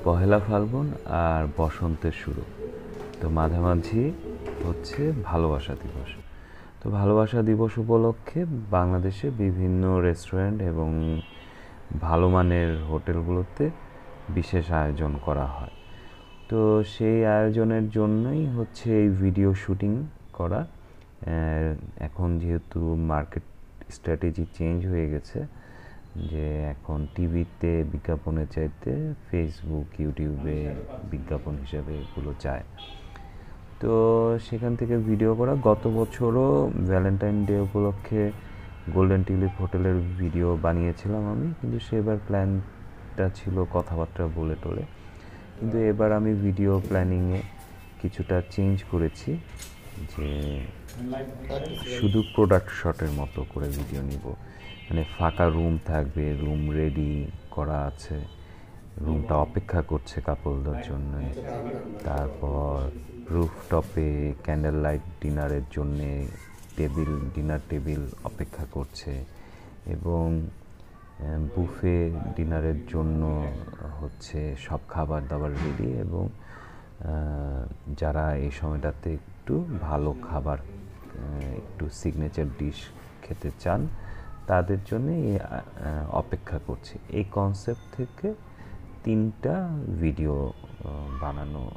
পহেলা ফাল্গুন আর বসন্তের শুরু। তো মাঝামাঝি হচ্ছে ভালোবাসা দিবস। তো ভালোবাসা দিবস উপলক্ষে বাংলাদেশে বিভিন্ন রেস্টুরেন্ট এবং ভালো মানের হোটেলগুলোতে বিশেষ আয়োজন করা হয়। তো সেই আয়োজনের জন্যই হচ্ছে এই ভিডিও শুটিং করা। এখন যেহেতু মার্কেট স্ট্র্যাটেজি চেঞ্জ হয়ে গেছে, যে এখন টিভিতে বিজ্ঞাপনের চাইতে ফেসবুক, ইউটিউবে বিজ্ঞাপন হিসাবে এগুলো যায়। তো সেখান থেকে ভিডিও করা। গত বছরও ভ্যালেন্টাইন ডে উপলক্ষে গোল্ডেন টিউলিপ হোটেলের ভিডিও বানিয়েছিলাম আমি, কিন্তু সেবার প্ল্যানটা ছিল কথাবার্তা বলে টোলে, কিন্তু এবার আমি ভিডিও প্ল্যানিংয়ে কিছুটা চেঞ্জ করেছি, যে শুধু প্রোডাক্ট শটের মতো করে ভিডিও নিব। মানে ফাঁকা রুম থাকবে, রুম রেডি করা আছে, রুমটা অপেক্ষা করছে কাপলদের জন্য। তারপর রুফটপে ক্যান্ডেল লাইট ডিনারের জন্যে ডিনার টেবিল অপেক্ষা করছে, এবং বুফে ডিনারের জন্য হচ্ছে সব খাবার দাবার রেডি। এবং যারা এই সময়টাতে একটু ভালো খাবার, একটু সিগনেচার ডিশ খেতে চান, তাদের জন্য অপেক্ষা করছি। এই কনসেপ্ট থেকে 3টা ভিডিও বানানোর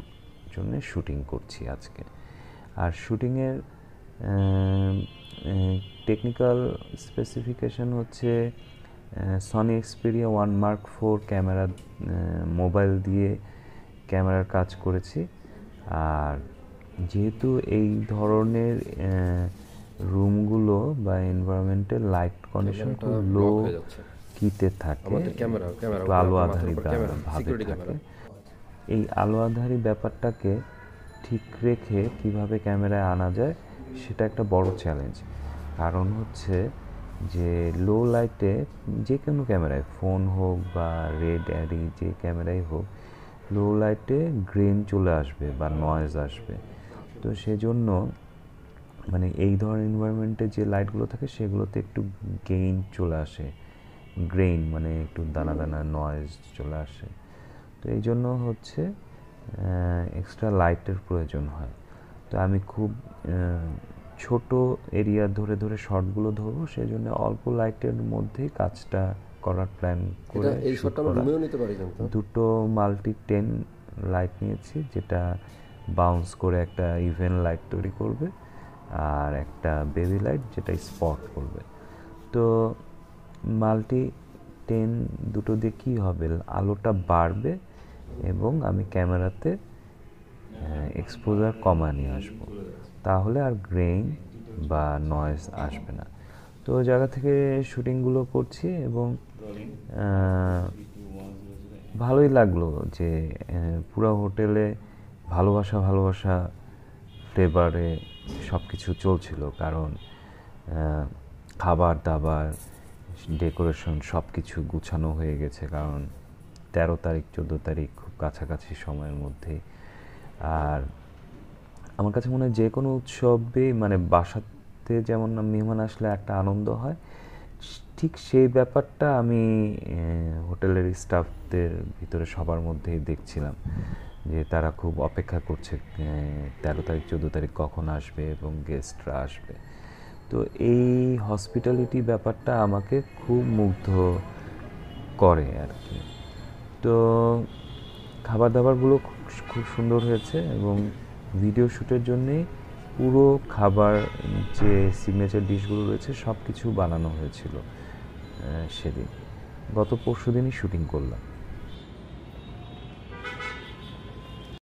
জন্য শুটিং করছি আজকে। আর শুটিংয়ের টেকনিক্যাল স্পেসিফিকেশন হচ্ছে Sony Xperia 1 Mark 4 camera, mobile দিয়ে ক্যামেরার কাজ করেছি। আর যেহেতু এই ধরনের রুমগুলো বা এনভায়রনমেন্টের লাইট কন্ডিশন খুব লো কিতে থাকে, আলো আধারি ভাবে থাকে, এই আলো আধারি ব্যাপারটাকে ঠিক রেখে কিভাবে ক্যামেরায় আনা যায় সেটা একটা বড় চ্যালেঞ্জ। কারণ হচ্ছে যে লো লাইটে যে কোনো ক্যামেরায়, ফোন হোক বা রেড অ্যাডি যে ক্যামেরাই হোক, লো লাইটে গ্রেন চলে আসবে বা নয়েজ আসবে। তো সেজন্য মানে এই ধরনের এনভায়রনমেন্টে যে লাইটগুলো থাকে সেগুলোতে একটু গেইন চলে আসে, গ্রেইন মানে একটু দানা দানা নয়েজ চলে আসে। তো এই জন্য হচ্ছে এক্সট্রা লাইটের প্রয়োজন হয়। তো আমি খুব ছোট এরিয়া ধরে ধরে শর্টগুলো ধরবো, সেই জন্য অল্প লাইটের মধ্যেই কাজটা করার প্ল্যান করে দুটো মাল্টি 10 লাইট নিয়েছি, যেটা বাউন্স করে একটা ইভেন্ট লাইট তৈরি করবে, আর একটা বেবি লাইট যেটা স্পট করবে। তো মাল্টি 10 দুটো দিয়ে কী হবে, আলোটা বাড়বে এবং আমি ক্যামেরাতে এক্সপোজার কমা নিয়ে আসবো, তাহলে আর গ্রেইন বা নয়েজ আসবে না। তো ওই জায়গা থেকে শুটিংগুলো করছি, এবং ভালোই লাগলো যে পুরো হোটেলে ভালোবাসা ভালোবাসা ফ্লেভারে সব কিছু চলছিল। কারণ খাবার দাবার, ডেকোরেশন সব কিছু গুছানো হয়ে গেছে, কারণ 13 তারিখ 14 তারিখ খুব কাছাকাছি সময়ের মধ্যেই। আর আমার কাছে মনে হয় যে কোনো উৎসবে, মানে বাসাতে যেমন মেহমান আসলে একটা আনন্দ হয়, ঠিক সেই ব্যাপারটা আমি হোটেলের স্টাফদের ভিতরে সবার মধ্যেই দেখছিলাম, যে তারা খুব অপেক্ষা করছে 13 তারিখ 14 তারিখ কখন আসবে এবং গেস্টরা আসবে। তো এই হসপিটালিটি ব্যাপারটা আমাকে খুব মুগ্ধ করে আর কি। তো খাবার দাবারগুলো খুব সুন্দর হয়েছে, এবং ভিডিও শ্যুটের জন্যে পুরো খাবার যে সিগনেচার ডিশগুলো রয়েছে সব কিছু বানানো হয়েছিল সেদিন। গত পরশু দিনই শুটিং করলাম।